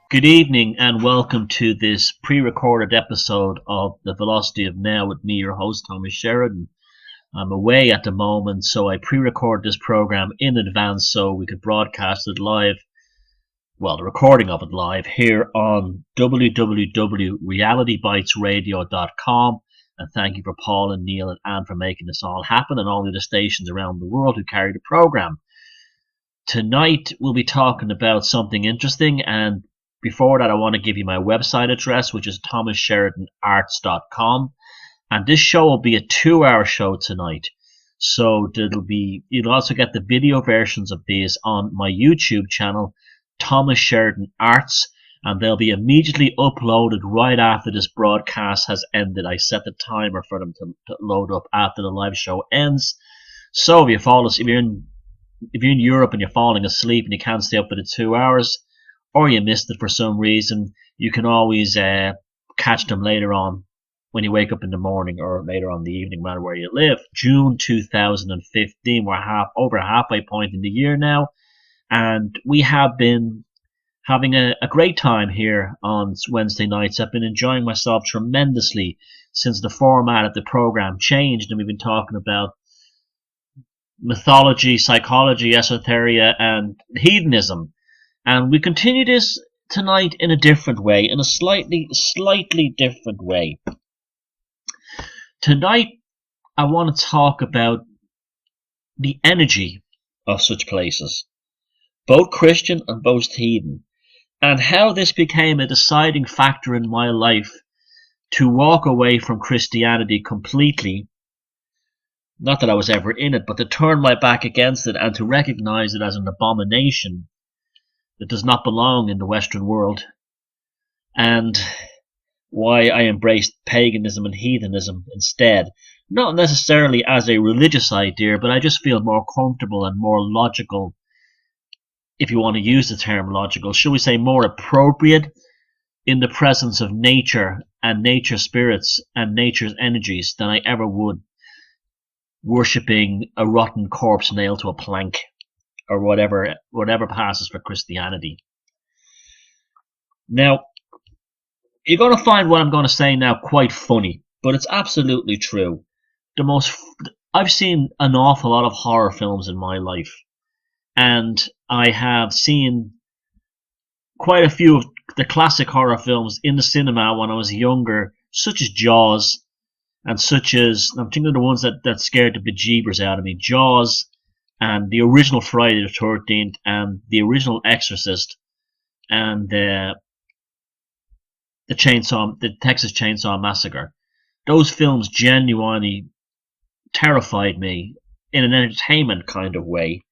Good evening and welcome to this pre-recorded episode of The Velocity of Now with me, your host, Thomas Sheridan. I'm away at the moment, so I pre-recorded this program in advance so we could broadcast it live, well, the recording of it live, here on www.realitybitesradio.com. And thank you for Paul and Neil and Anne for making this all happen, and all the other stations around the world who carry the program. Tonight we'll be talking about something interesting, and before that I want to give you my website address, which is thomassheridanarts.com. And this show will be a 2-hour show tonight. So you'll also get the video versions of these on my YouTube channel, Thomas Sheridan Arts, and they'll be immediately uploaded right after this broadcast has ended. I set the timer for them to load up after the live show ends. So if you're in Europe and you're falling asleep and you can't stay up for the 2 hours, or you missed it for some reason, you can always catch them later on when you wake up in the morning or later on in the evening, no matter where you live. June 2015, we're over a halfway point in the year now, and we have been having a great time here on Wednesday nights. I've been enjoying myself tremendously since the format of the program changed, and we've been talking about mythology, psychology, esoteria, and hedonism. And we continue this tonight in a different way, in a slightly different way. Tonight, I want to talk about the energy of such places, both Christian and both heathen, and how this became a deciding factor in my life to walk away from Christianity completely. Not that I was ever in it, but to turn my back against it and to recognize it as an abomination that does not belong in the Western world, and why I embraced paganism and heathenism instead. Not necessarily as a religious idea, but I just feel more comfortable and more logical, if you want to use the term logical, shall we say more appropriate in the presence of nature and nature spirits and nature's energies than I ever would worshipping a rotten corpse nailed to a plank, or whatever passes for Christianity. Now, you're going to find what I'm going to say now quite funny, but it's absolutely true. I've seen an awful lot of horror films in my life, and I have seen quite a few of the classic horror films in the cinema when I was younger, such as Jaws, and such as, I'm thinking of the ones that scared the bejeebers out of me, Jaws, and the original Friday the 13th, and the original Exorcist, and the Texas Chainsaw Massacre. Those films genuinely terrified me in an entertainment kind of way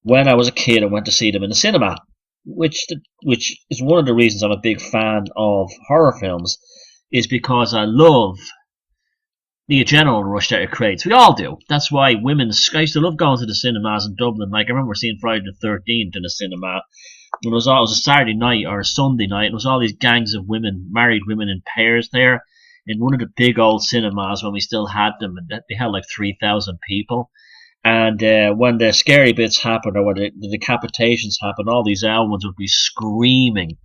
when I was a kid and went to see them in the cinema, which is one of the reasons I'm a big fan of horror films, is because I love the adrenaline rush that it creates. We all do. That's why I used to love going to the cinemas in Dublin. Like, I remember seeing Friday the 13th in the cinema. It was a Saturday night or a Sunday night. It was all these gangs of women, married women in pairs there in one of the big old cinemas when we still had them, and they had like 3,000 people. And when the scary bits happened, or when the decapitations happened, all these ones would be screaming.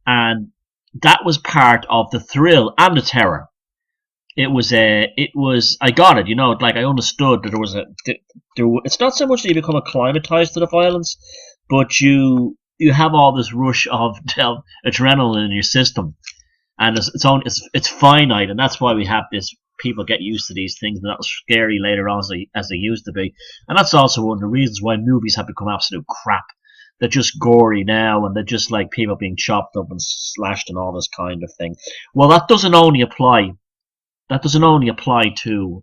And that was part of the thrill and the terror. I got it, like I understood that it's not so much that you become acclimatized to the violence, but you have all this rush of adrenaline in your system, and it's finite, and that's why we have this. People get used to these things, and that's scary later on as they used to be, and that's also one of the reasons why movies have become absolute crap. They're just gory now, and they're just like people being chopped up and slashed and all this kind of thing. Well, that doesn't only apply to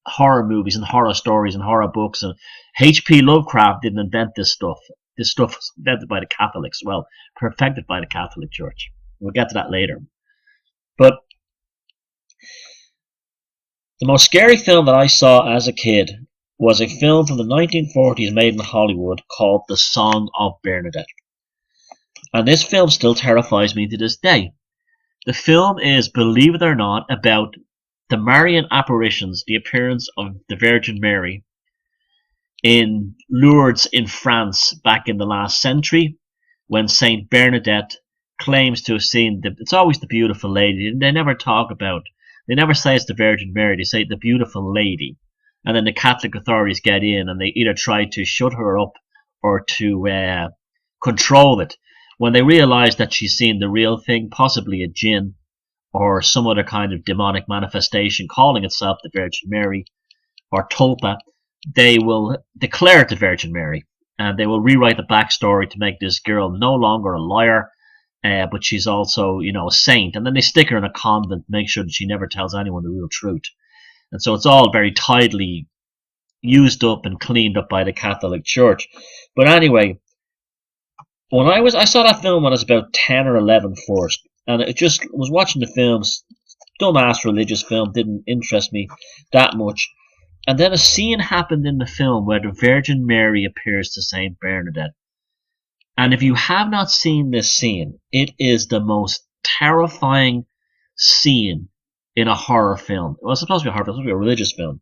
horror movies and horror stories and horror books. And H.P. Lovecraft didn't invent this stuff. This stuff was invented by the Catholics. Well, perfected by the Catholic Church. We'll get to that later. But the most scary film that I saw as a kid was a film from the 1940s made in Hollywood called The Song of Bernadette. And this film still terrifies me to this day. The film is, believe it or not, about the Marian apparitions, the appearance of the Virgin Mary in Lourdes in France back in the last century, when Saint Bernadette claims to have seen it's always the beautiful lady. They never talk about, they never say it's the Virgin Mary. They say the beautiful lady, and then the Catholic authorities get in and they either try to shut her up or to control it. When they realize that she's seen the real thing, possibly a jinn or some other kind of demonic manifestation calling itself the Virgin Mary or Tulpa, they will declare it the Virgin Mary, and they will rewrite the backstory to make this girl no longer a liar, but she's also, a saint. And then they stick her in a convent, make sure that she never tells anyone the real truth. And so it's all very tidily used up and cleaned up by the Catholic Church. But anyway, I saw that film when I was about 10 or 11 first, and it just was watching the films. Dumbass religious film, didn't interest me that much. And then a scene happened in the film where the Virgin Mary appears to Saint Bernadette. And if you have not seen this scene, it is the most terrifying scene in a horror film. Well, it's supposed to be a horror film, it's supposed to be a religious film.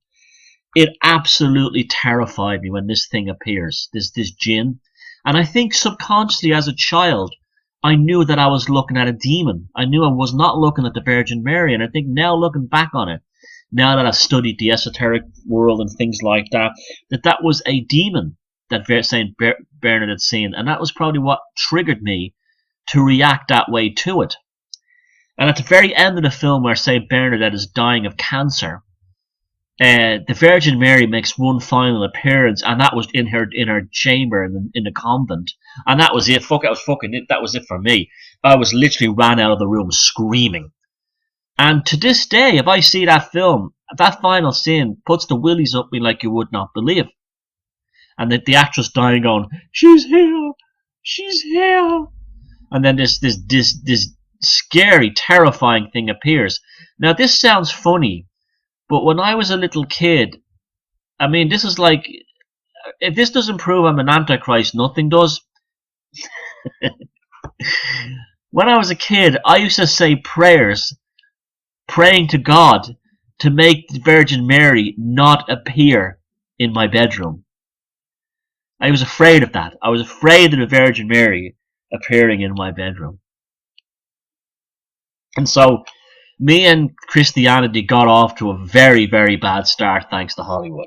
It absolutely terrified me when this thing appears, this jinn. And I think subconsciously as a child, I knew that I was looking at a demon. I knew I was not looking at the Virgin Mary. And I think now looking back on it, now that I've studied the esoteric world and things like that, that was a demon that Saint Bernadette seen, and that was probably what triggered me to react that way to it. And at the very end of the film, where Saint Bernadette is dying of cancer, the Virgin Mary makes one final appearance, and that was in her chamber in the convent, and that was it. That was it for me. I was literally ran out of the room screaming. And to this day, if I see that film, that final scene puts the willies up me like you would not believe. And the actress dying going, she's here, she's here. And then this scary, terrifying thing appears. Now this sounds funny, but when I was a little kid, I mean, this is like, if this doesn't prove I'm an antichrist, nothing does. When I was a kid, I used to say prayers, praying to God to make the Virgin Mary not appear in my bedroom. I was afraid of that. I was afraid of the Virgin Mary appearing in my bedroom. And so, me and Christianity got off to a very, very bad start thanks to Hollywood.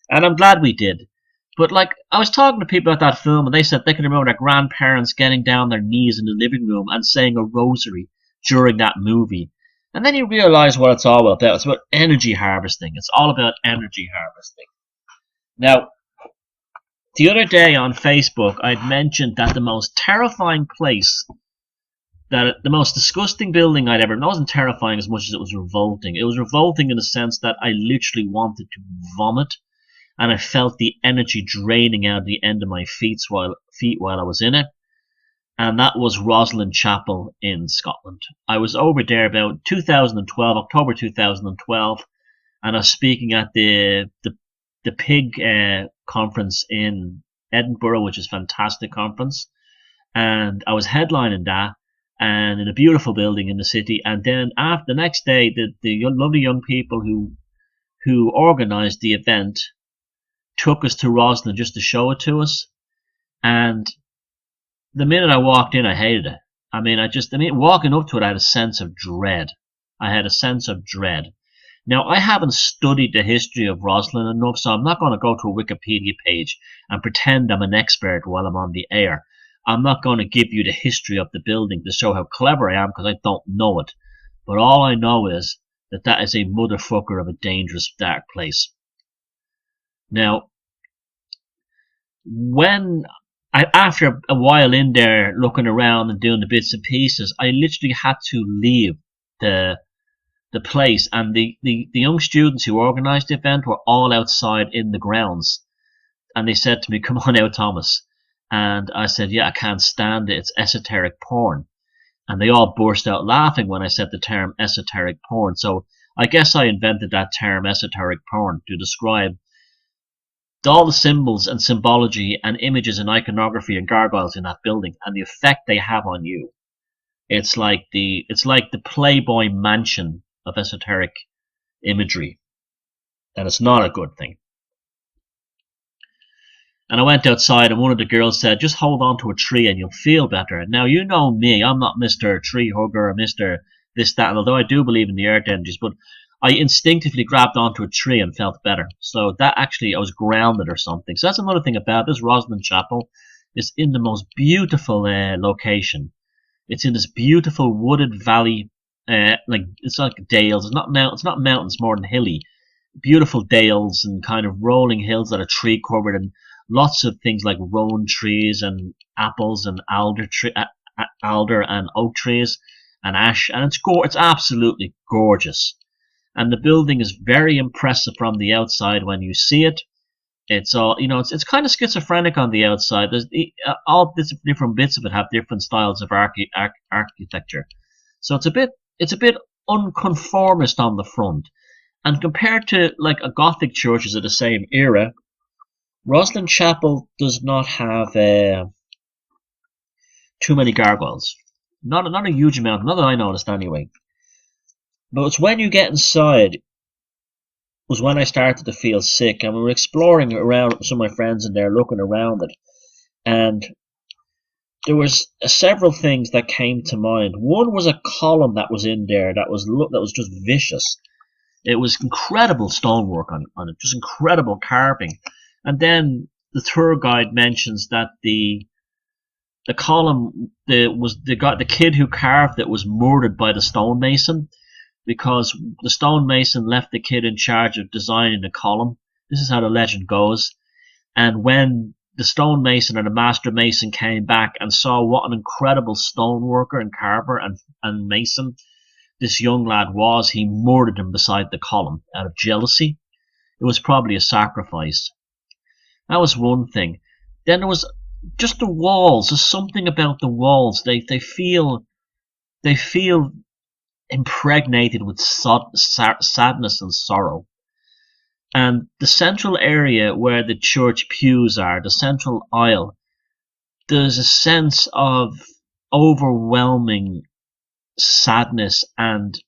And I'm glad we did. But I was talking to people about that film, and they said they can remember their grandparents getting down their knees in the living room and saying a rosary during that movie. And then you realize what it's all about. It's about energy harvesting. It's all about energy harvesting. Now, the other day on Facebook, I'd mentioned that the most terrifying place, the most disgusting building I'd ever... It wasn't terrifying as much as it was revolting. It was revolting in the sense that I literally wanted to vomit, and I felt the energy draining out of the end of my feet while I was in it. And that was Roslin Chapel in Scotland. I was over there about 2012, October 2012, and I was speaking at the Pig conference in Edinburgh, which is a fantastic conference. And I was headlining that, and in a beautiful building in the city. And then after the next day, the lovely young people who organised the event took us to Roslyn just to show it to us. And the minute I walked in, I hated it. I mean, walking up to it, I had a sense of dread. Now, I haven't studied the history of Roslyn enough, so I'm not going to go to a Wikipedia page and pretend I'm an expert while I'm on the air. I'm not going to give you the history of the building to show how clever I am, because I don't know it. But all I know is that is a motherfucker of a dangerous, dark place. Now, after a while in there looking around and doing the bits and pieces, I literally had to leave the place, and the young students who organised the event were all outside in the grounds, and they said to me, "Come on out, Thomas." And I said, "Yeah, I can't stand it, it's esoteric porn." And they all burst out laughing when I said the term esoteric porn. So I guess I invented that term esoteric porn to describe all the symbols and symbology and images and iconography and gargoyles in that building and the effect they have on you. It's like the Playboy Mansion of esoteric imagery, and it's not a good thing. And I went outside, and one of the girls said, "Just hold on to a tree and you'll feel better." Now, you know me, I'm not Mr. Tree Hugger or Mr. this, that, and although I do believe in the earth energies, but I instinctively grabbed onto a tree and felt better. So that actually, I was grounded or something. So that's another thing about this Roslin Chapel. It's in the most beautiful location. It's in this beautiful wooded valley, like it's like dales. It's not mountains, more than hilly. Beautiful dales and kind of rolling hills that are tree covered, and lots of things like rowan trees and apples and alder and oak trees and ash, and it's absolutely gorgeous. And the building is very impressive from the outside when you see it. It's all, it's kind of schizophrenic on the outside. There's all this different bits of it have different styles of architecture, so it's a bit unconformist on the front. And compared to like a Gothic churches of the same era, Roslin Chapel does not have too many gargoyles. Not a huge amount, not that I noticed anyway. But it's when you get inside was when I started to feel sick, and we were exploring around with some of my friends in there, looking around it, and there was several things that came to mind. One was a column that was in there that was just vicious. It was incredible stonework on it, just incredible carving. And then the tour guide mentions that the column, the kid who carved it was murdered by the stonemason, because the stonemason left the kid in charge of designing the column. This is how the legend goes. And when the stonemason or the master mason came back and saw what an incredible stoneworker and carver and mason this young lad was, he murdered him beside the column out of jealousy. It was probably a sacrifice. That was one thing. Then there was just the walls. There's something about the walls. They feel impregnated with sadness and sorrow. And the central area where the church pews are, the central aisle, there's a sense of overwhelming sadness and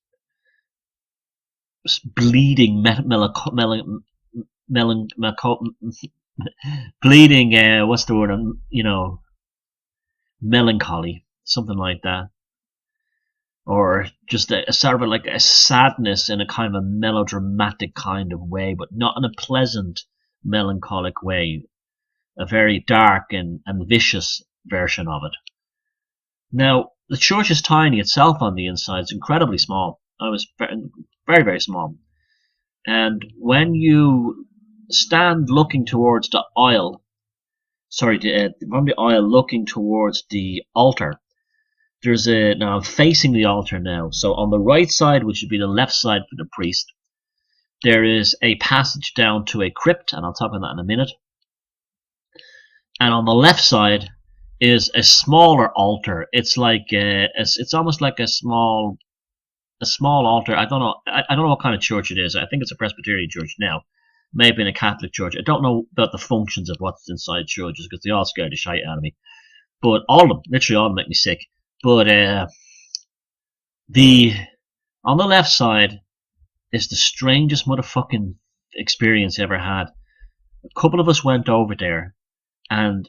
bleeding bleeding what's the word, melancholy, something like that, or just a sort of like a sadness in a kind of a melodramatic kind of way, but not in a pleasant melancholic way, a very dark and vicious version of it. Now, the church is tiny itself on the inside. It's incredibly small. It was very, very small. And when you stand looking towards the aisle, from the aisle looking towards the altar, now I'm facing the altar now. So on the right side, which would be the left side for the priest, there is a passage down to a crypt, and I'll talk about that in a minute. And on the left side is a smaller altar. It's like it's almost like a small altar. I don't know what kind of church it is. I think it's a Presbyterian church now, maybe in a Catholic church. I don't know about the functions of what's inside churches because they all scare the shite out of me. But all of them, literally all of them, make me sick. But on the left side is the strangest motherfucking experience I ever had. A couple of us went over there, and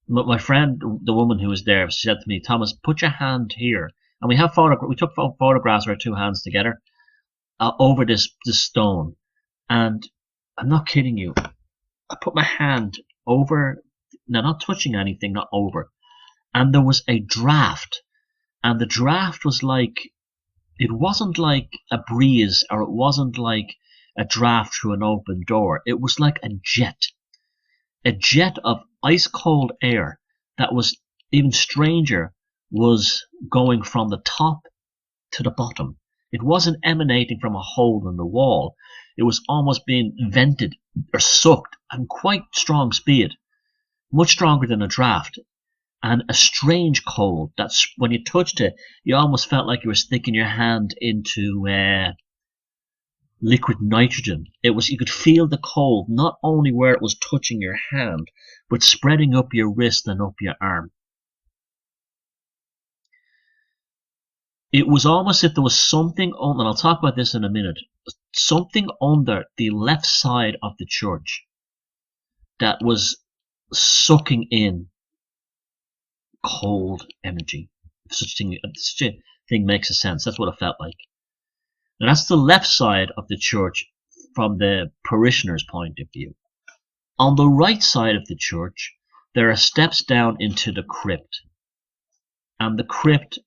my friend, the woman who was there, said to me, "Thomas, put your hand here." And we took photographs with our two hands together over this stone. And I'm not kidding you. I put my hand over, now not touching anything, not over. And there was a draft. And the draft was like, it wasn't like a breeze, or it wasn't like a draft through an open door. It was like a jet of ice cold air that was even stranger, was going from the top to the bottom. It wasn't emanating from a hole in the wall. It was almost being vented or sucked at quite strong speed, much stronger than a draft, and a strange cold that's when you touched it, you almost felt like you were sticking your hand into liquid nitrogen. You could feel the cold not only where it was touching your hand, but spreading up your wrist and up your arm. It was almost as if there was something on, and I'll talk about this in a minute, something under the left side of the church. that was sucking in cold energy. If such a thing makes a sense, that's what it felt like. And that's the left side of the church from the parishioner's point of view. On the right side of the church, there are steps down into the crypt. And the crypt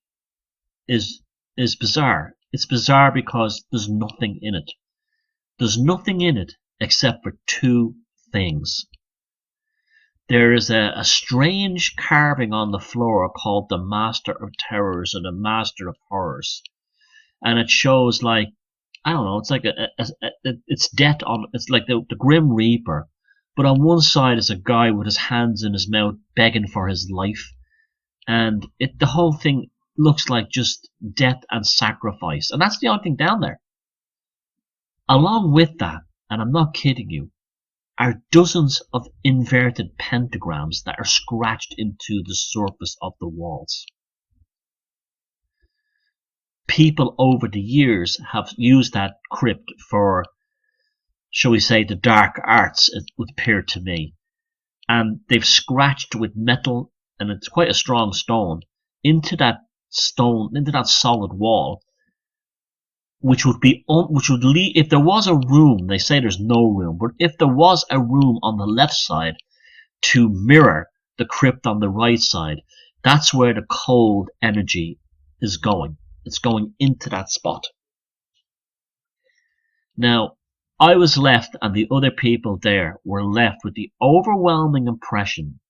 is bizarre. It's bizarre because there's nothing in it. There's nothing in it except for two things. There is a strange carving on the floor called the Master of Terrors or the Master of Horrors. And it shows like, I don't know, it's like it's death on, it's like the Grim Reaper. But on one side is a guy with his hands in his mouth begging for his life. And the whole thing looks like just death and sacrifice. And that's the only thing down there. Along with that, and I'm not kidding you, are dozens of inverted pentagrams that are scratched into the surface of the walls. People over the years have used that crypt for, shall we say, the dark arts, it would appear to me. And they've scratched with metal, and it's quite a strong stone, into that solid wall, which would lead, if there was a room, they say there's no room, but if there was a room on the left side to mirror the crypt on the right side, that's where the cold energy is going. It's going into that spot. Now, I was left, and the other people there were left with the overwhelming impression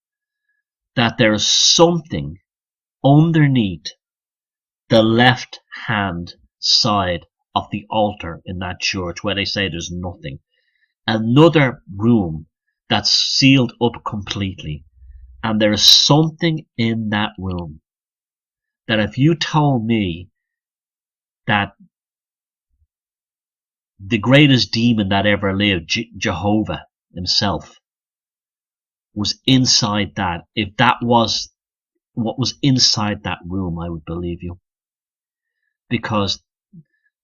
that there is something underneath the left hand side of the altar in that church where they say there's nothing. Another room that's sealed up completely. And there is something in that room that if you told me that the greatest demon that ever lived, Jehovah himself, was inside that, if that was what was inside that room, I would believe you. Because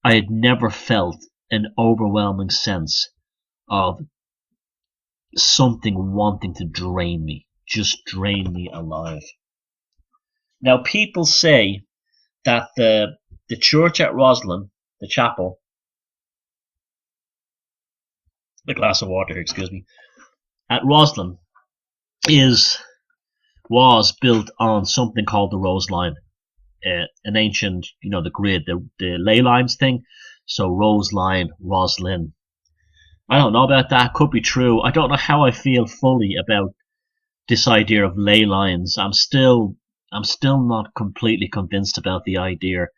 I had never felt an overwhelming sense of something wanting to drain me, just drain me alive. Now, people say that the church at Roslin, the chapel, a glass of water here, excuse me, at Roslyn was built on something called the rose line, an ancient, the grid, the ley lines thing. So rose line, Roslyn. I don't know about that. Could be true. I don't know how I feel fully about this idea of ley lines. I'm still not completely convinced about the idea,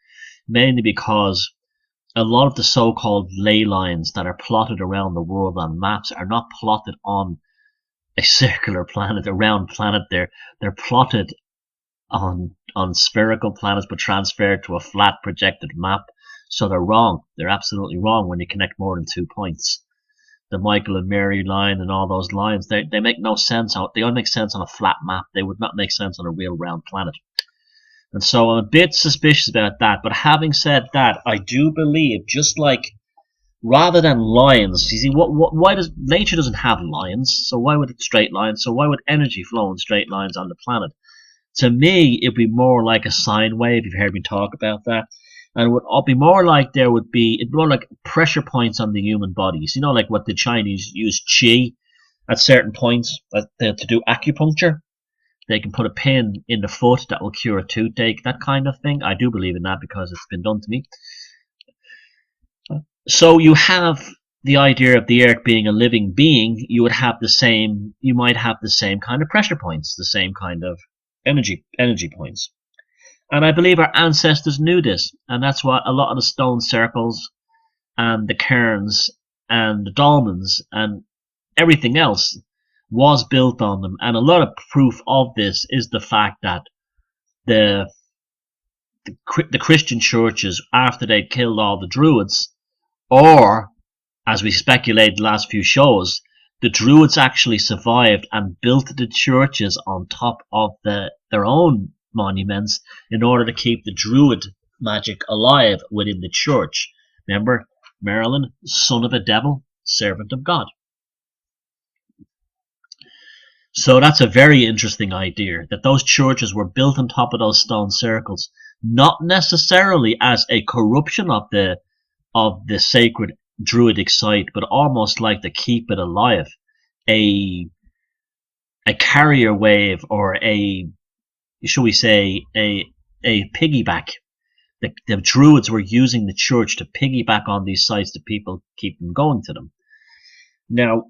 mainly because a lot of the so-called ley lines that are plotted around the world on maps are not plotted on a circular planet, a round planet. They're plotted on spherical planets but transferred to a flat projected map. So they're wrong. They're absolutely wrong when you connect more than 2 points. The Michael and Mary line and all those lines, they make no sense. They only make sense on a flat map. They would not make sense on a real round planet. And so I'm a bit suspicious about that. But having said that, I do believe, just like, rather than lines, you see, why does nature doesn't have lines? So why would it straight lines? So why would energy flow in straight lines on the planet? To me, it'd be more like a sine wave. You've heard me talk about that. And it would be more like it'd more like pressure points on the human bodies. Like what the Chinese use qi at certain points to do acupuncture. They can put a pin in the foot that will cure a toothache, that kind of thing. I do believe in that because it's been done to me. So you have the idea of the earth being a living being. You might have the same kind of pressure points, the same kind of energy points. And I believe our ancestors knew this, and that's why a lot of the stone circles and the cairns and the dolmens and everything else was built on them. And a lot of proof of this is the fact that the Christian churches, after they'd killed all the Druids, or, as we speculated the last few shows, the Druids actually survived and built the churches on top of their own monuments in order to keep the Druid magic alive within the church. Remember, Merlin, son of a devil, servant of God. So that's a very interesting idea, that those churches were built on top of those stone circles, not necessarily as a corruption of the sacred druidic site, but almost like to keep it alive, a a carrier wave, or a, shall we say, a piggyback. The druids were using the church to piggyback on these sites to people keep them going to them. Now,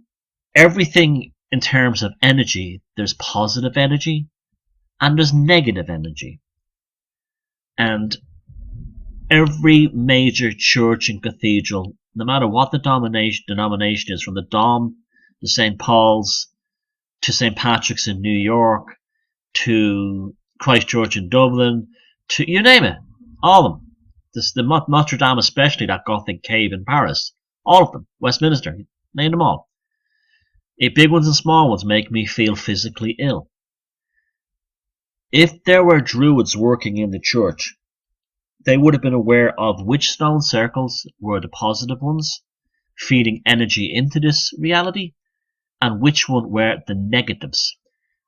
everything in terms of energy, there's positive energy and there's negative energy. And every major church and cathedral, no matter what the denomination is, from the Dom to St. Paul's to St. Patrick's in New York to Christ Church in Dublin, to you name it, all of them. The Notre Dame, especially that Gothic cave in Paris, all of them, Westminster, name them all. Big ones and small ones make me feel physically ill. If there were druids working in the church, they would have been aware of which stone circles were the positive ones, feeding energy into this reality, and which one were the negatives.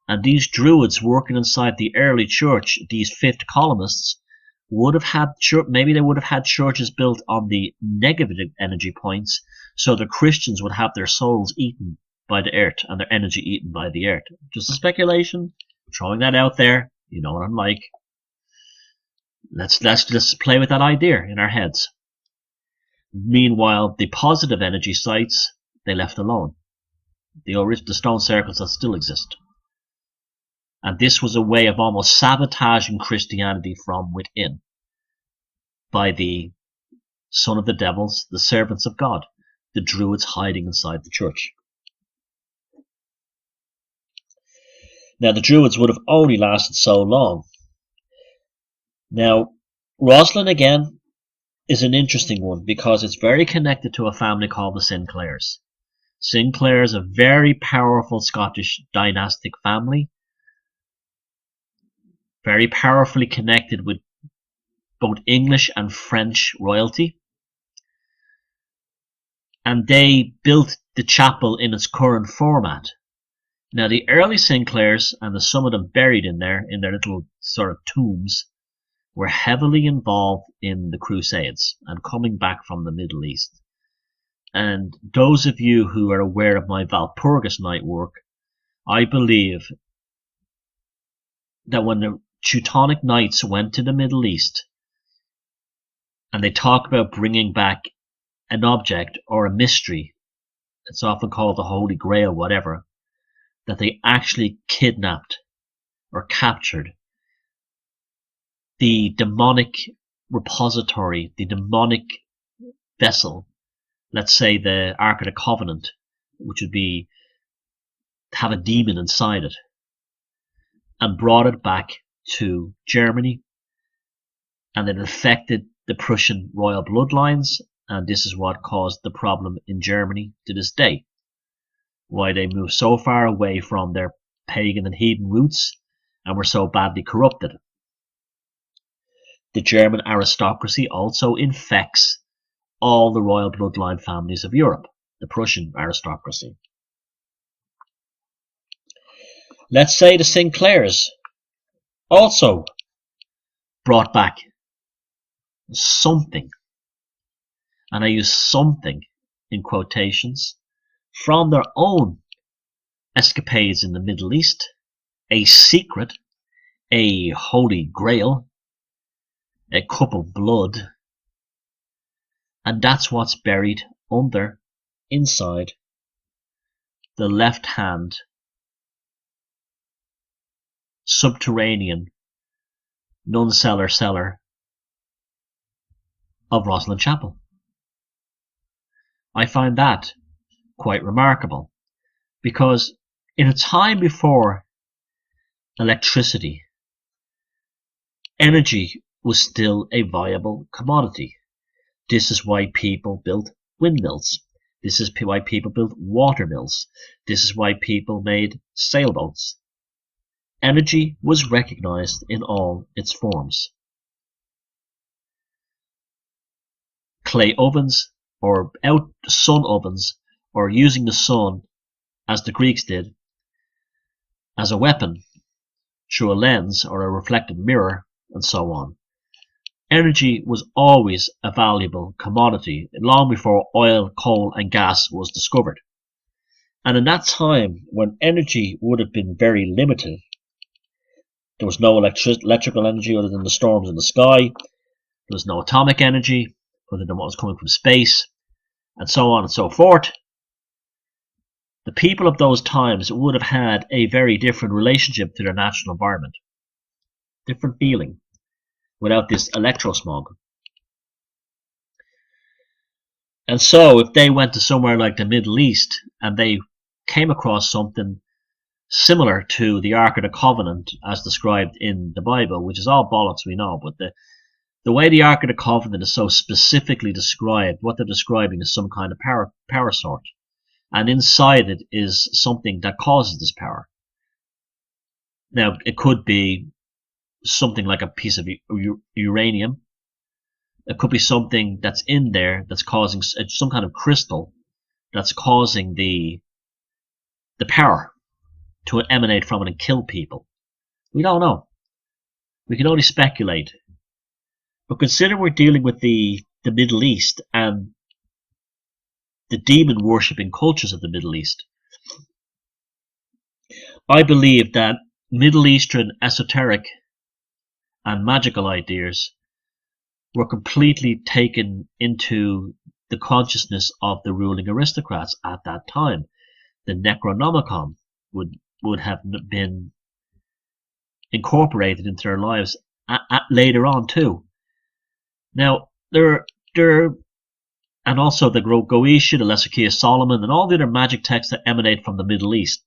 And these druids working inside the early church, these fifth columnists, would have had, maybe they would have had churches built on the negative energy points, so the Christians would have their souls eaten by the earth and their energy eaten by the earth. Just a speculation, throwing that out there. You know what I'm like. Let's play with that idea in our heads. Meanwhile, the positive energy sites, they left alone. The stone circles that still exist. And this was a way of almost sabotaging Christianity from within by the son of the devils, the servants of God, the druids hiding inside the church. Now, the druids would have only lasted so long. Now, Roslyn, again, is an interesting one because it's very connected to a family called the Sinclairs. Sinclair is a very powerful Scottish dynastic family, very powerfully connected with both English and French royalty. And they built the chapel in its current format. Now, the early Sinclairs, and there's some of them buried in their little sort of tombs, were heavily involved in the Crusades and coming back from the Middle East. And those of you who are aware of my Walpurgis Night work, I believe that when the Teutonic Knights went to the Middle East and they talk about bringing back an object or a mystery, it's often called the Holy Grail, whatever, that they actually kidnapped or captured the demonic repository, the demonic vessel, let's say the Ark of the Covenant, which would be have a demon inside it, and brought it back to Germany, and it affected the Prussian royal bloodlines, and this is what caused the problem in Germany to this day. Why they moved so far away from their pagan and heathen roots and were so badly corrupted. The German aristocracy also infects all the royal bloodline families of Europe, the Prussian aristocracy. Let's say the Sinclairs also brought back something, and I use something in quotations, from their own escapades in the Middle East, a secret, a holy grail, a cup of blood, and that's what's buried inside the left hand subterranean cellar of Roslin Chapel. I find that quite remarkable, because in a time before electricity, energy was still a viable commodity. This is why people built windmills. This is why people built water mills. This is why people made sailboats. Energy was recognized in all its forms. Clay ovens, or sun ovens, or using the sun, as the Greeks did, as a weapon through a lens or a reflected mirror, and so on. Energy was always a valuable commodity long before oil, coal and gas was discovered. And in that time, when energy would have been very limited, there was no electrical energy other than the storms in the sky, there was no atomic energy other than what was coming from space, and so on and so forth. The people of those times would have had a very different relationship to their natural environment, different feeling, without this electrosmog. And so if they went to somewhere like the Middle East and they came across something similar to the Ark of the Covenant as described in the Bible, which is all bollocks we know, but the way the Ark of the Covenant is so specifically described, what they're describing is some kind of power source. And inside it is something that causes this power. Now, it could be something like a piece of uranium. It could be something that's in there that's causing some kind of crystal that's causing the power to emanate from it and kill people. We don't know. We can only speculate. But consider we're dealing with the Middle East and the demon worshipping cultures of the Middle East. I believe that Middle Eastern esoteric and magical ideas were completely taken into the consciousness of the ruling aristocrats at that time. The Necronomicon would have been incorporated into their lives later on too. Now, and also the Goetia, the Lesser Key of Solomon, and all the other magic texts that emanate from the Middle East.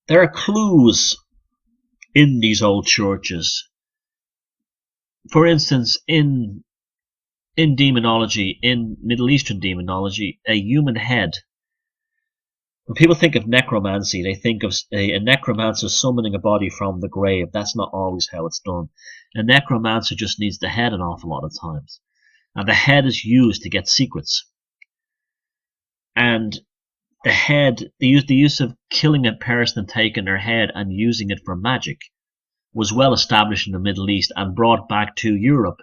There are clues in these old churches. For instance, in demonology, in Middle Eastern demonology, a human head. When people think of necromancy, they think of a necromancer summoning a body from the grave. That's not always how it's done. A necromancer just needs the head an awful lot of times. And the head is used to get secrets. And the head, the use of killing a person and taking their head and using it for magic was well established in the Middle East and brought back to Europe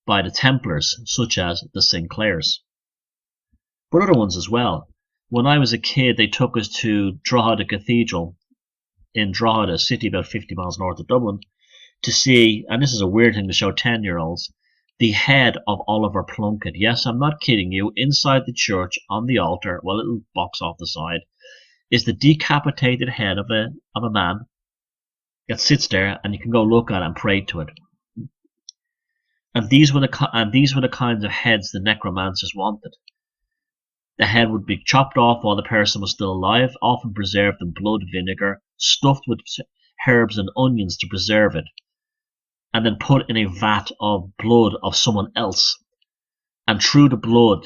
by the Templars, such as the Sinclairs. But other ones as well. When I was a kid, they took us to Drogheda Cathedral in Drogheda, a city about 50 miles north of Dublin, to see, and this is a weird thing to show 10-year-olds, the head of Oliver Plunkett. Yes, I'm not kidding you. Inside the church, on the altar, well, a little box off the side, is the decapitated head of a man that sits there, and you can go look at it and pray to it. And these were the kinds of heads the necromancers wanted. The head would be chopped off while the person was still alive, often preserved in blood vinegar, stuffed with herbs and onions to preserve it, and then put in a vat of blood of someone else. And through the blood,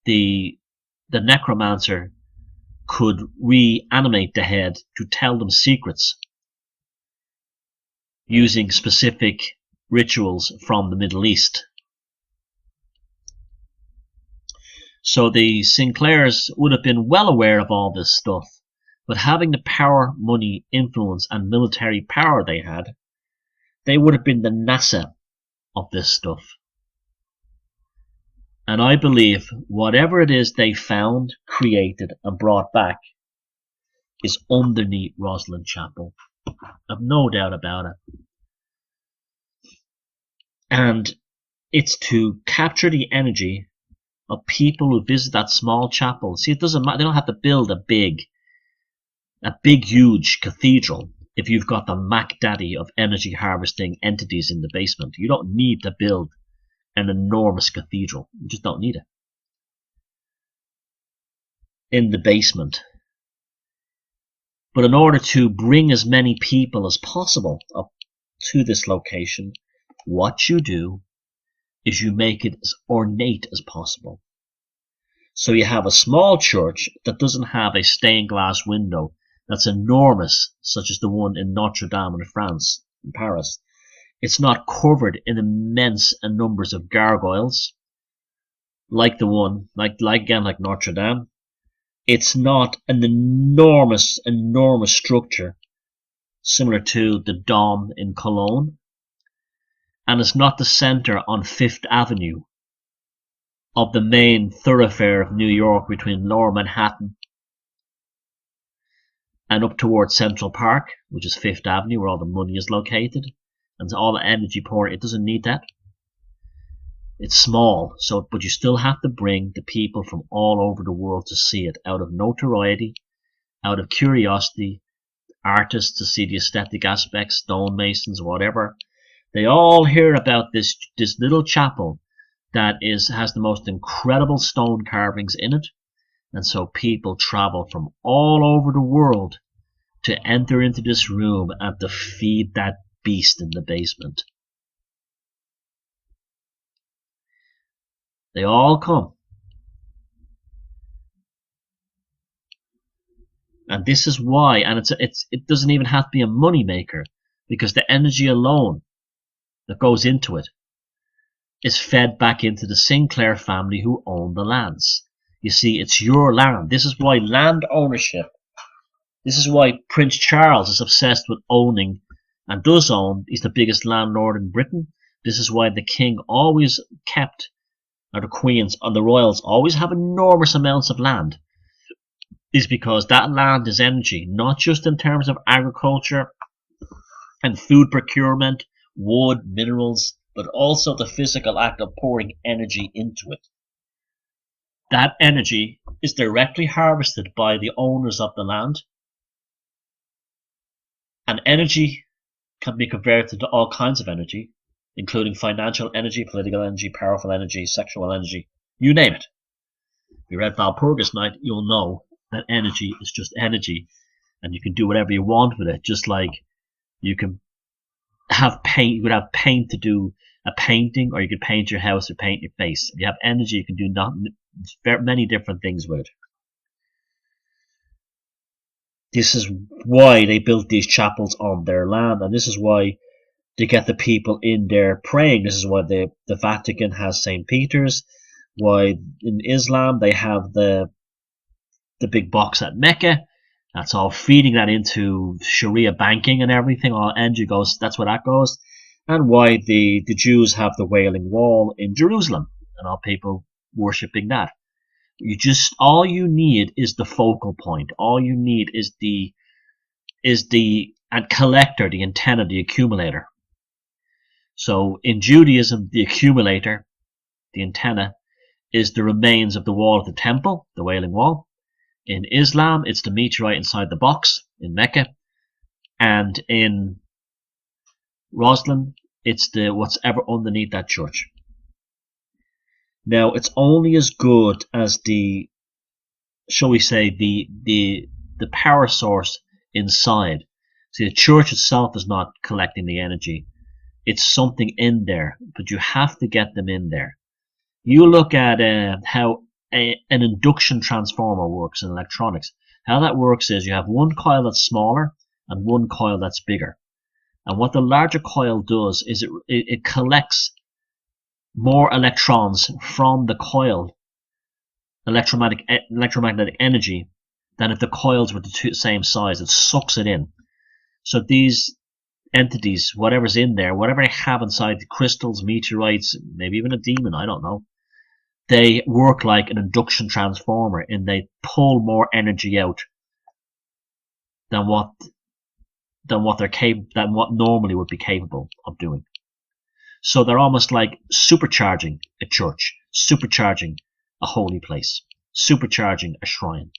the necromancer could reanimate the head to tell them secrets using specific rituals from the Middle East. So the Sinclairs would have been well aware of all this stuff, but having the power, money, influence and military power they had, they would have been the NASA of this stuff. And I believe whatever it is they found, created and brought back is underneath Roslin Chapel. I've no doubt about it. And it's to capture the energy of people who visit that small chapel. See, it doesn't matter. They don't have to build a big, huge cathedral if you've got the Mac Daddy of energy harvesting entities in the basement. You don't need to build an enormous cathedral. You just don't need it. In the basement. But in order to bring as many people as possible up to this location, what you do is you make it as ornate as possible. So you have a small church that doesn't have a stained glass window that's enormous, such as the one in Notre Dame in France, in Paris. It's not covered in immense numbers of gargoyles, like the one, like Notre Dame. It's not an enormous structure similar to the Dom in Cologne, and it's not the center on Fifth Avenue of the main thoroughfare of New York between Lower Manhattan and up towards Central Park, which is Fifth Avenue, where all the money is located, and all the energy poured. It doesn't need that. It's small, so but you still have to bring the people from all over the world to see it, out of notoriety, out of curiosity, artists to see the aesthetic aspects, stonemasons, whatever. They all hear about this little chapel that has the most incredible stone carvings in it, and so people travel from all over the world to enter into this room and to feed that beast in the basement. They all come. And this is why, and it doesn't even have to be a money maker, because the energy alone that goes into it is fed back into the Sinclair family who own the lands. You see, it's your land. This is why land ownership, this is why Prince Charles is obsessed with owning and does own. He's the biggest landlord in Britain. This is why the king always kept, or the queens and the royals always have enormous amounts of land, is because that land is energy, not just in terms of agriculture and food procurement, wood, minerals, but also the physical act of pouring energy into it. That energy is directly harvested by the owners of the land, and energy can be converted to all kinds of energy, including financial energy, political energy, powerful energy, sexual energy, you name it. If you read Walpurgis Night, you'll know that energy is just energy, and you can do whatever you want with it, just like you can have paint. You could have paint to do a painting, or you could paint your house or paint your face. If you have energy, you can do many different things with it. This is why they built these chapels on their land, and this is why they get the people in there praying. This is why the Vatican has St. Peter's, why in Islam they have the big box at Mecca. That's all feeding that into Sharia banking and everything. All energy goes, that's where that goes. And why the Jews have the Wailing Wall in Jerusalem and all people worshipping that. All you need is the focal point. All you need is the collector, the antenna, the accumulator. So in Judaism, the accumulator, the antenna, is the remains of the wall of the temple, the Wailing Wall. In Islam, it's the meteorite inside the box in Mecca. And in Roslyn, it's what's ever underneath that church. Now, it's only as good as the power source inside. See, the church itself is not collecting the energy. It's something in there, but you have to get them in there. You look at how an induction transformer works in electronics. How that works is you have one coil that's smaller and one coil that's bigger. And what the larger coil does is it collects more electrons from the coil, electromagnetic energy, than if the coils were the same size. It sucks it in. So these entities, whatever's in there, whatever they have inside, the crystals, meteorites, maybe even a demon, I don't know, they work like an induction transformer, and they pull more energy out than what normally would be capable of doing. So they're almost like supercharging a church, supercharging a holy place, supercharging a shrine.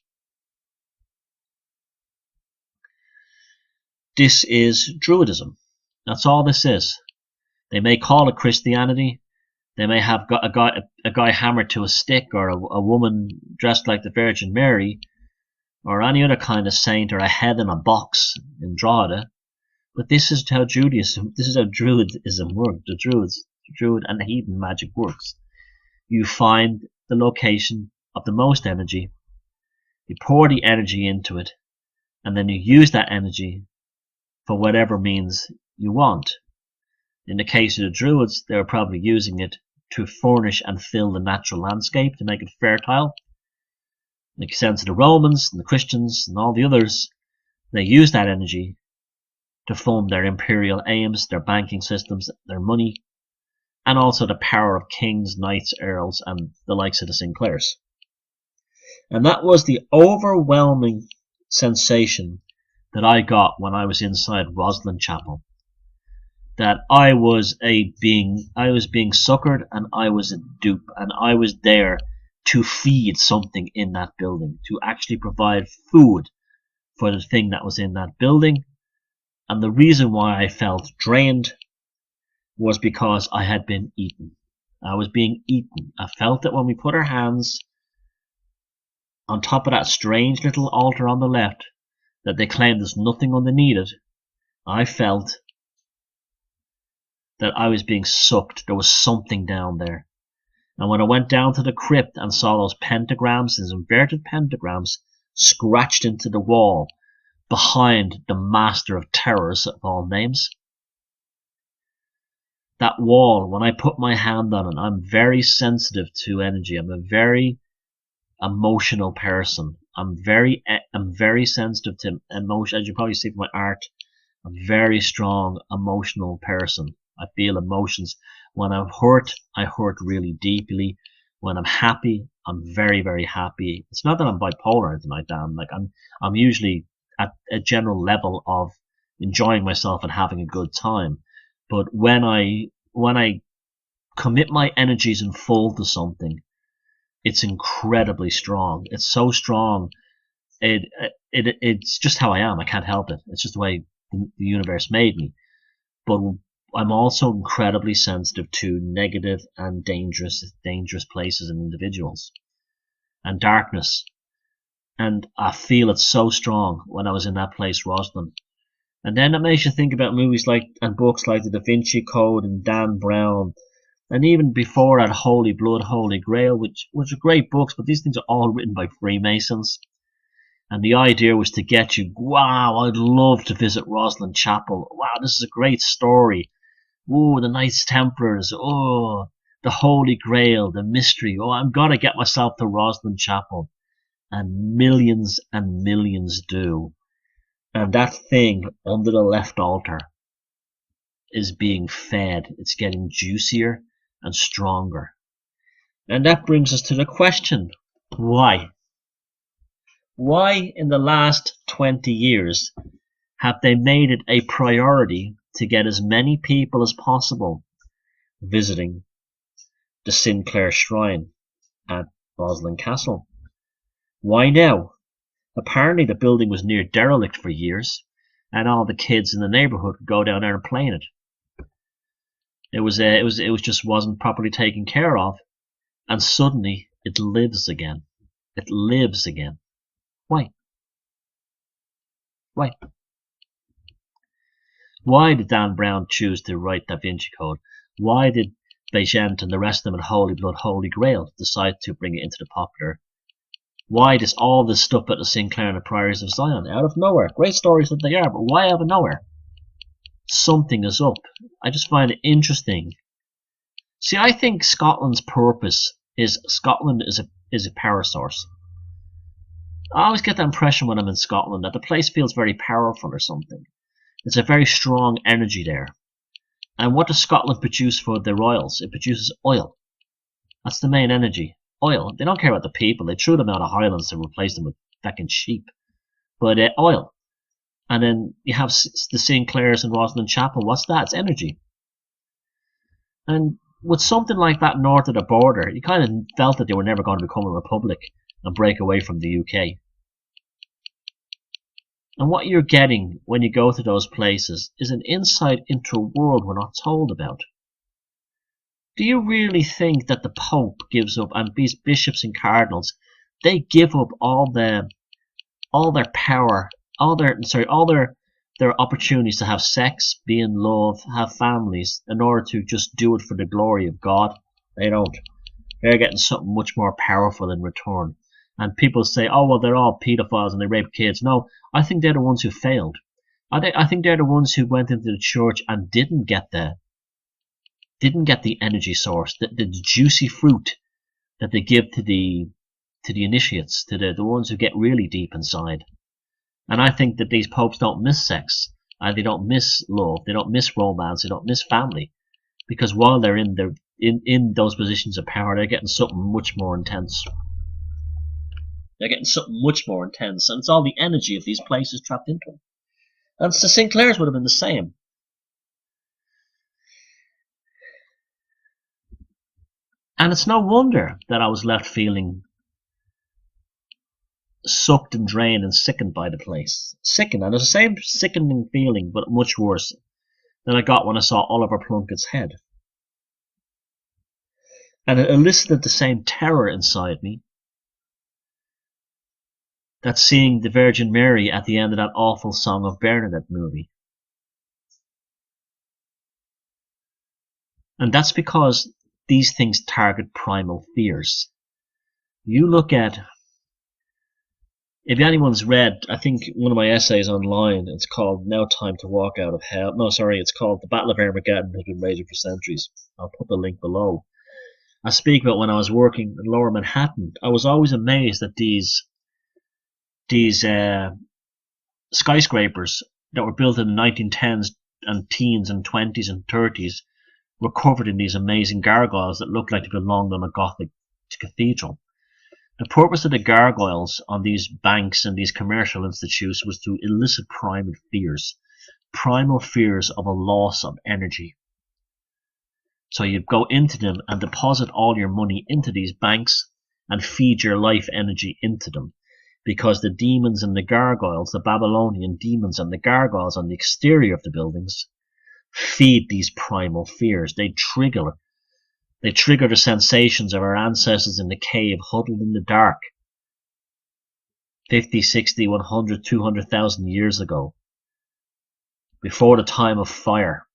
This is Druidism. That's all this is. They may call it Christianity. They may have got a guy hammered to a stick, or a woman dressed like the Virgin Mary, or any other kind of saint, or a head in a box in Drogheda. But this is how Druidism works. The Druid and the heathen magic works. You find the location of the most energy, you pour the energy into it, and then you use that energy for whatever means you want. In the case of the Druids, they were probably using it to furnish and fill the natural landscape, to make it fertile. Like you sense the Romans and the Christians and all the others, they use that energy to fund their imperial aims, their banking systems, their money, and also the power of kings, knights, earls, and the likes of the Sinclairs. And that was the overwhelming sensation that I got when I was inside Roslin Chapel. That I was being suckered, and I was a dupe, and I was there to feed something in that building, to actually provide food for the thing that was in that building. And the reason why I felt drained was because I had been eaten. I was being eaten. I felt that when we put our hands on top of that strange little altar on the left that they claimed there's nothing underneath it, I felt that I was being sucked. There was something down there. And when I went down to the crypt and saw those pentagrams, these inverted pentagrams, scratched into the wall behind the master of terrors of all names, that wall, when I put my hand on it, I'm very sensitive to energy. I'm a very emotional person. I'm very sensitive to emotion. As you probably see from my art, I'm a very strong emotional person. I feel emotions. When I'm hurt, I hurt really deeply. When I'm happy, I'm very, very happy. It's not that I'm bipolar or anything like that. I'm usually at a general level of enjoying myself and having a good time. But when I commit my energies in full to something, it's incredibly strong. It's so strong. It's just how I am. I can't help it. It's just the way the universe made me. But I'm also incredibly sensitive to negative and dangerous places and individuals and darkness. And I feel it so strong when I was in that place, Roslyn. And then it makes you think about movies like and books like The Da Vinci Code and Dan Brown, and even before that, Holy Blood, Holy Grail, which are great books, but these things are all written by Freemasons. And the idea was to get you, wow, I'd love to visit Roslin Chapel. Wow, this is a great story. Oh, the Knights Templars. Oh, the Holy Grail, the mystery. Oh, I'm gonna get myself to Roslin Chapel. And millions do. And that thing under the left altar is being fed. It's getting juicier and stronger. And that brings us to the question, why? Why in the last 20 years have they made it a priority to get as many people as possible visiting the Sinclair Shrine at Roslin Castle? Why now? Apparently the building was near derelict for years, and all the kids in the neighborhood could go down there and play in it. It just wasn't properly taken care of, and suddenly it lives again. It lives again. Why? Why? Why did Dan Brown choose to write Da Vinci Code? Why did Beijent and the rest of them at Holy Blood, Holy Grail decide to bring it into the popular? Why does all this stuff at the Sinclair and the Priories of Zion? Out of nowhere. Great stories that they are, but why out of nowhere? Something is up. I just find it interesting. See, I think Scotland's purpose is Scotland is a power source. I always get that impression when I'm in Scotland that the place feels very powerful or something. There's a very strong energy there. And what does Scotland produce for the royals? It produces oil. That's the main energy. Oil. They don't care about the people. They threw them out of Highlands to replace them with fucking sheep. But oil. And then you have the Sinclairs and Roslin Chapel. What's that? It's energy. And with something like that north of the border, you kind of felt that they were never going to become a republic and break away from the UK. And what you're getting when you go to those places is an insight into a world we're not told about. Do you really think that the Pope gives up, and these bishops and cardinals, they give up all their power, all their opportunities to have sex, be in love, have families, in order to just do it for the glory of God? They don't. They're getting something much more powerful in return. And people say, oh, well, they're all pedophiles and they rape kids. No, I think they're the ones who failed. I think they're the ones who went into the church and didn't get the energy source, the juicy fruit that they give to the to the initiates, to the ones who get really deep inside. And I think that these popes don't miss sex, and they don't miss love, they don't miss romance, they don't miss family, because while they're in those positions of power, they're getting something much more intense. They're getting something much more intense, and it's all the energy of these places trapped into them. And the Sinclairs would have been the same. And it's no wonder that I was left feeling sucked and drained and sickened by the place. Sickened, and it was the same sickening feeling, but much worse, than I got when I saw Oliver Plunkett's head. And it elicited the same terror inside me that seeing the Virgin Mary at the end of that awful Song of Bernadette movie. And that's because these things target primal fears. You look at, if anyone's read, I think one of my essays online, it's called Now Time to Walk Out of Hell. No, sorry, it's called The Battle of Armageddon Has Been Raging for Centuries. I'll put the link below. I speak about when I was working in Lower Manhattan. I was always amazed that these skyscrapers that were built in the 1910s and teens and 20s and 30s were covered in these amazing gargoyles that looked like they belonged on a Gothic cathedral. The purpose of the gargoyles on these banks and these commercial institutes was to elicit primal fears of a loss of energy. So you'd go into them and deposit all your money into these banks and feed your life energy into them. Because the demons and the gargoyles, the Babylonian demons and the gargoyles on the exterior of the buildings, feed these primal fears. They trigger the sensations of our ancestors in the cave, huddled in the dark, 50, 60, 100, 200,000 years ago, before the time of fire,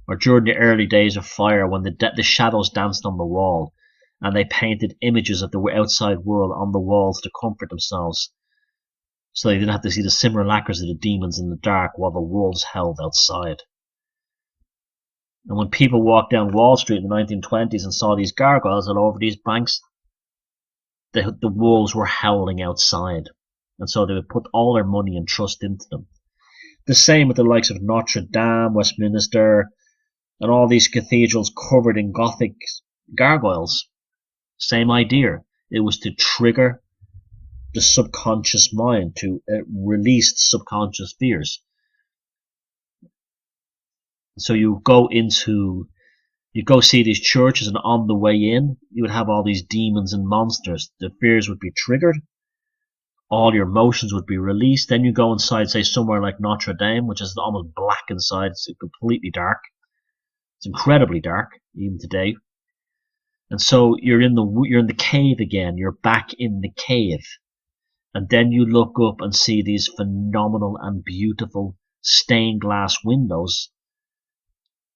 or during the early days of fire, when the shadows danced on the wall, and they painted images of the outside world on the walls to comfort themselves, so they didn't have to see the simulacras of the demons in the dark while the wolves howled outside. And when people walked down Wall Street in the 1920s and saw these gargoyles all over these banks, the wolves were howling outside. And so they would put all their money and trust into them. The same with the likes of Notre Dame, Westminster, and all these cathedrals covered in Gothic gargoyles. Same idea. It was to trigger the subconscious mind, to release subconscious fears. So you go see these churches, and on the way in, you would have all these demons and monsters. The fears would be triggered. All your emotions would be released. Then you go inside, say, somewhere like Notre Dame, which is almost black inside. It's completely dark. It's incredibly dark, even today. And so you're in the cave again. You're back in the cave. And then you look up and see these phenomenal and beautiful stained glass windows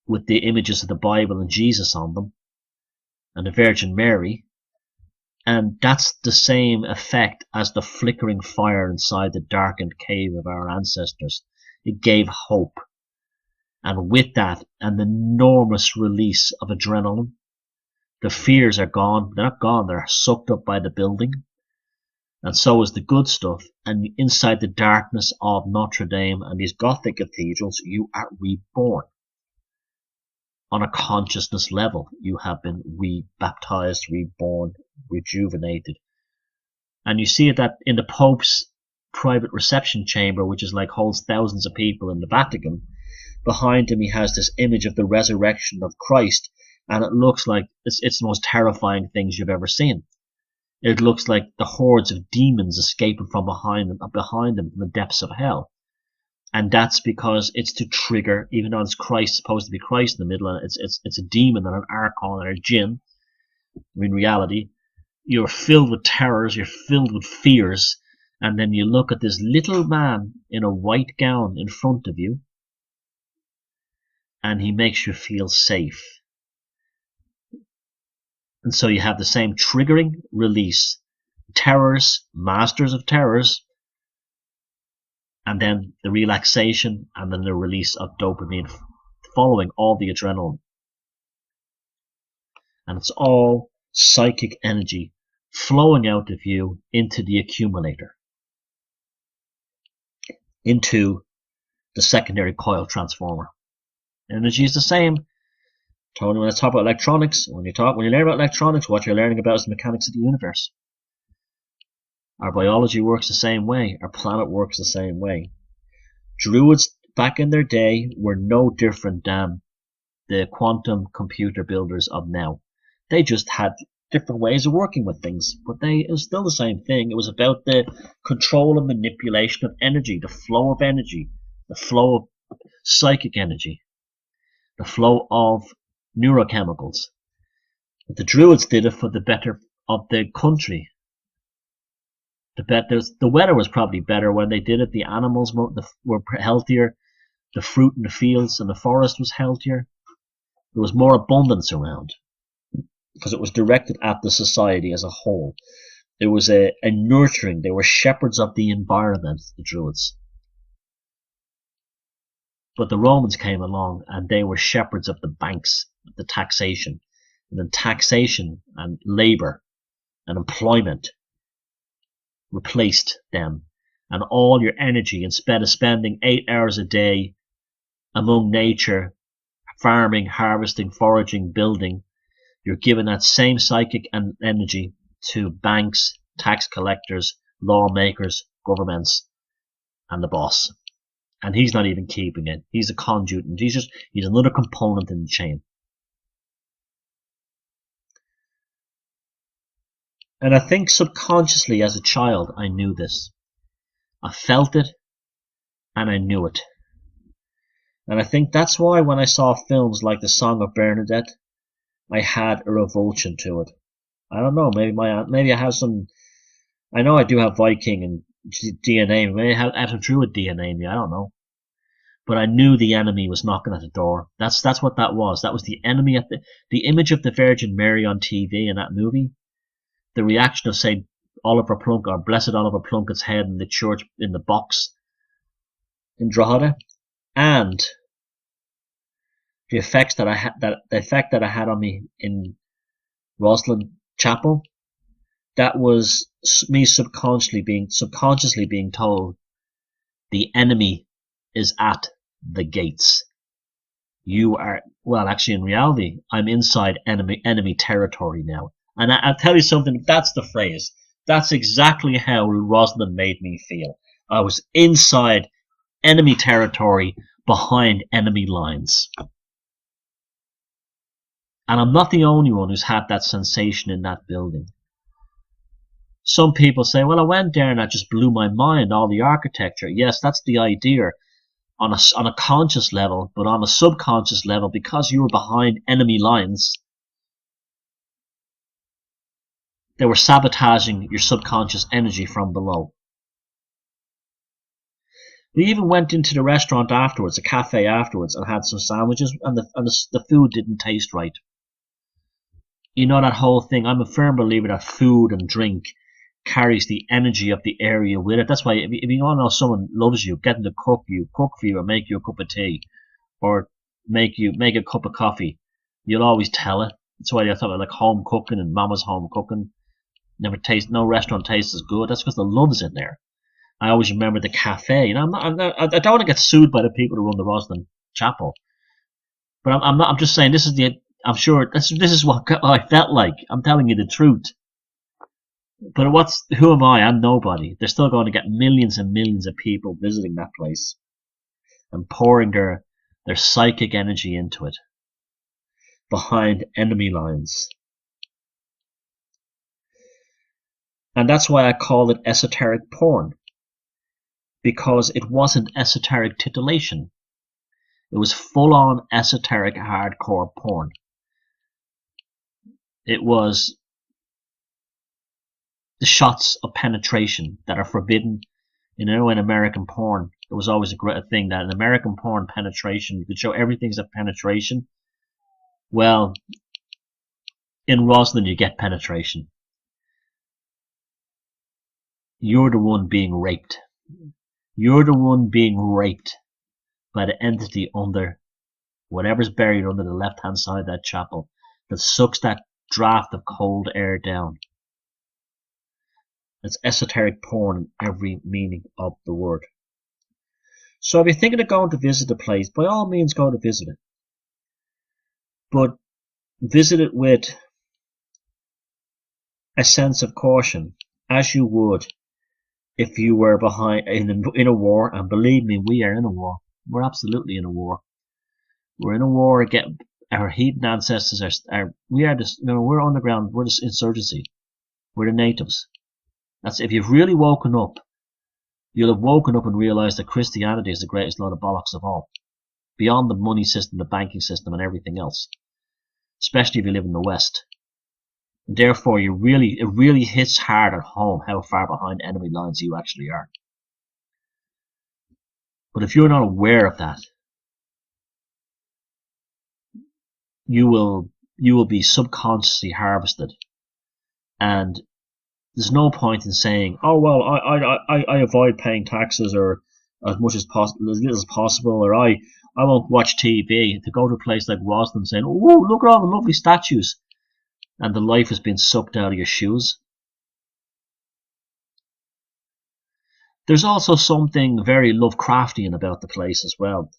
with the images of the Bible and Jesus on them, and the Virgin Mary. And that's the same effect as the flickering fire inside the darkened cave of our ancestors. It gave hope. And with that, an enormous release of adrenaline. The fears are gone. They're not gone. They're sucked up by the building. And so is the good stuff. And inside the darkness of Notre Dame and these Gothic cathedrals, you are reborn. On a consciousness level, you have been rebaptized, reborn, rejuvenated. And you see that in the Pope's private reception chamber, which is like holds thousands of people in the Vatican. Behind him, he has this image of the resurrection of Christ, and it looks like it's the most terrifying things you've ever seen. It looks like the hordes of demons escaping from behind him from the depths of hell. And that's because it's to trigger, even though it's Christ, supposed to be Christ in the middle, and it's a demon and an archon and a jinn. In reality, you're filled with terrors, you're filled with fears, and then you look at this little man in a white gown in front of you, and he makes you feel safe. And so you have the same triggering, release, terrors, masters of terrors, and then the relaxation, and then the release of dopamine following all the adrenaline. And it's all psychic energy flowing out of you into the accumulator, into the secondary coil transformer. Energy is the same. Tony, when I talk about electronics, when you learn about electronics, what you're learning about is the mechanics of the universe. Our biology works the same way. Our planet works the same way. Druids back in their day were no different than the quantum computer builders of now. They just had different ways of working with things, but it was still the same thing. It was about the control and manipulation of energy, the flow of energy, the flow of psychic energy, the flow of neurochemicals. The Druids did it for the better of the country. The weather was probably better when they did it. The animals were healthier. The fruit in the fields and the forest was healthier. There was more abundance around because it was directed at the society as a whole. It was a nurturing. They were shepherds of the environment, the Druids. But the Romans came along and they were shepherds of the banks, the taxation. And then taxation and labour and employment replaced them. And all your energy, instead of spending 8 hours a day among nature, farming, harvesting, foraging, building, you're giving that same psychic and energy to banks, tax collectors, lawmakers, governments, and the boss. And he's not even keeping it. He's a conduit, and he's another component in the chain. And I think subconsciously as a child I knew this. I felt it and I knew it. And I think that's why when I saw films like The Song of Bernadette, I had a revulsion to it. I don't know, maybe I have some, I know I do have Viking and DNA, maybe I have some Druid DNA in me, I don't know. But I knew the enemy was knocking at the door. That's what that was. That was the enemy at the image of the Virgin Mary on TV in that movie. The reaction of St. Oliver Plunkett, or Blessed Oliver Plunkett's head in the church in the box in Drogheda, and the effect that I had on me in Roslin Chapel, that was me subconsciously being told the enemy is at the gates. You are, well, actually in reality, I'm inside enemy territory now. And I'll tell you something, that's the phrase. That's exactly how Roslyn made me feel. I was inside enemy territory, behind enemy lines. And I'm not the only one who's had that sensation in that building. Some people say, well, I went there and that just blew my mind, all the architecture. Yes, that's the idea on a conscious level, but on a subconscious level, because you were behind enemy lines, they were sabotaging your subconscious energy from below. We even went into the restaurant afterwards, a cafe afterwards, and had some sandwiches, and the food didn't taste right. You know that whole thing, I'm a firm believer that food and drink carries the energy of the area with it. That's why if you want to know someone loves you, get them to cook for you, or make you a cup of tea, or make a cup of coffee. You'll always tell it. That's why I thought about like home cooking and mama's home cooking. No restaurant tastes as good. That's because the love's in there. I always remember the cafe. You know, I don't want to get sued by the people who run the Roslin Chapel, but I'm just saying I'm sure this is what I felt like. I'm telling you the truth. But who am I? I'm nobody. They're still going to get millions and millions of people visiting that place and pouring their psychic energy into it behind enemy lines. And that's why I call it esoteric porn. Because it wasn't esoteric titillation. It was full-on esoteric hardcore porn. It was the shots of penetration that are forbidden. In American porn, it was always a great thing that in American porn penetration, you could show everything's a penetration. Well, in Roslyn you get penetration. You're the one being raped. You're the one being raped by the entity under whatever's buried under the left-hand side of that chapel that sucks that draft of cold air down. It's esoteric porn in every meaning of the word. So if you're thinking of going to visit a place, by all means go to visit it. But visit it with a sense of caution, as you would if you were behind in a war. And believe me, we are in a war. We're absolutely in a war. We're in a war against our heathen ancestors. We're underground. We're the insurgency. We're the natives. That's if you've really woken up. You'll have woken up and realized that Christianity is the greatest load of bollocks of all, beyond the money system, the banking system, and everything else. Especially if you live in the West. Therefore, it really hits hard at home how far behind enemy lines you actually are. But if you're not aware of that, you will be subconsciously harvested. And there's no point in saying, "Oh well, I avoid paying taxes or as much as possible, as little as possible, or I won't watch TV." To go to a place like Roslyn saying, "Oh, look at all the lovely statues," and the life has been sucked out of your shoes. There's also something very Lovecraftian about the place as well.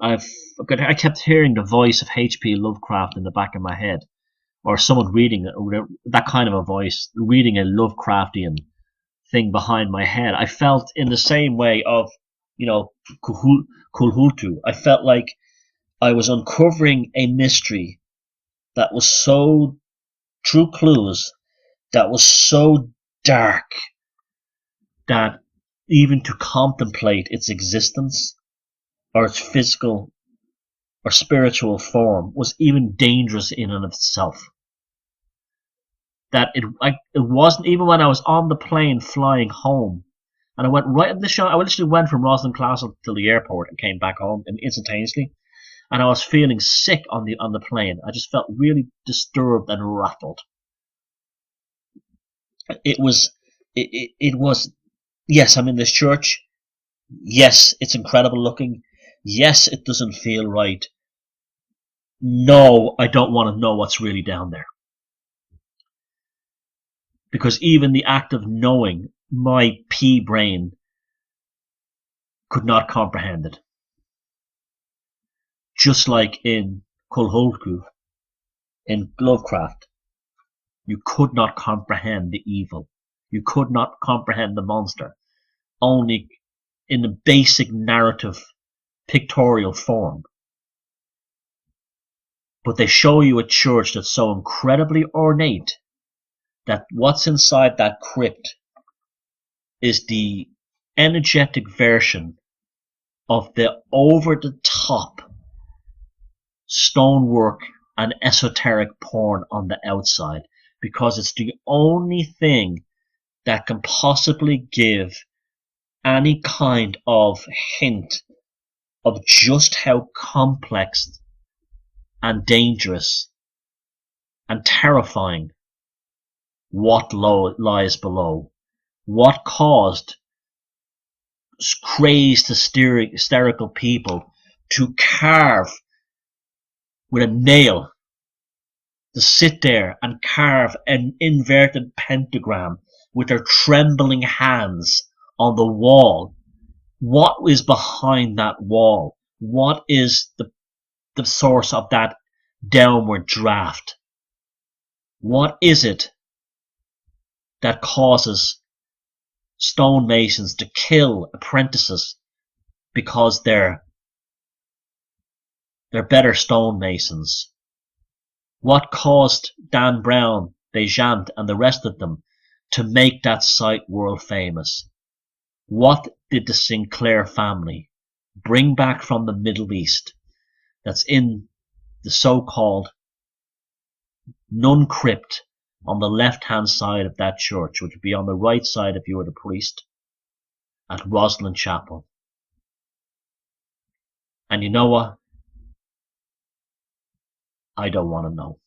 I kept hearing the voice of H.P. Lovecraft in the back of my head, or someone reading that kind of a voice, reading a Lovecraftian thing behind my head. I felt in the same way of, Kulhultu. I felt like I was uncovering a mystery that was so, through clues, that was so dark that even to contemplate its existence or its physical or spiritual form was even dangerous in and of itself. That it wasn't, even when I was on the plane flying home, and I went right in the show. I literally went from Roslin Castle to the airport and came back home instantaneously, and I was feeling sick on the plane. I just felt really disturbed and rattled. It was yes, I'm in this church. Yes, it's incredible looking. Yes, it doesn't feel right. No, I don't want to know what's really down there. Because even the act of knowing, my pea brain could not comprehend it. Just like in Kulhulku, in Lovecraft, you could not comprehend the evil. You could not comprehend the monster. Only in the basic narrative, pictorial form. But they show you a church that's so incredibly ornate that what's inside that crypt is the energetic version of the over-the-top stonework and esoteric porn on the outside, because it's the only thing that can possibly give any kind of hint of just how complex and dangerous and terrifying what lies below, what caused crazed, hysterical people to carve with a nail, to sit there and carve an inverted pentagram with their trembling hands on the wall. What is behind that wall? What is the source of that downward draft? What is it that causes stonemasons to kill apprentices because they're better stonemasons? What caused Dan Brown, Bejant, and the rest of them to make that site world famous? What did the Sinclair family bring back from the Middle East that's in the so-called nun crypt on the left-hand side of that church, which would be on the right side if you were the priest, at Roslin Chapel? And you know what? I don't want to know.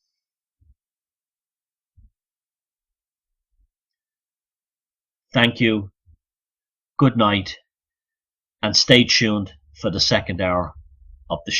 Thank you, good night, and stay tuned for the second hour of the show.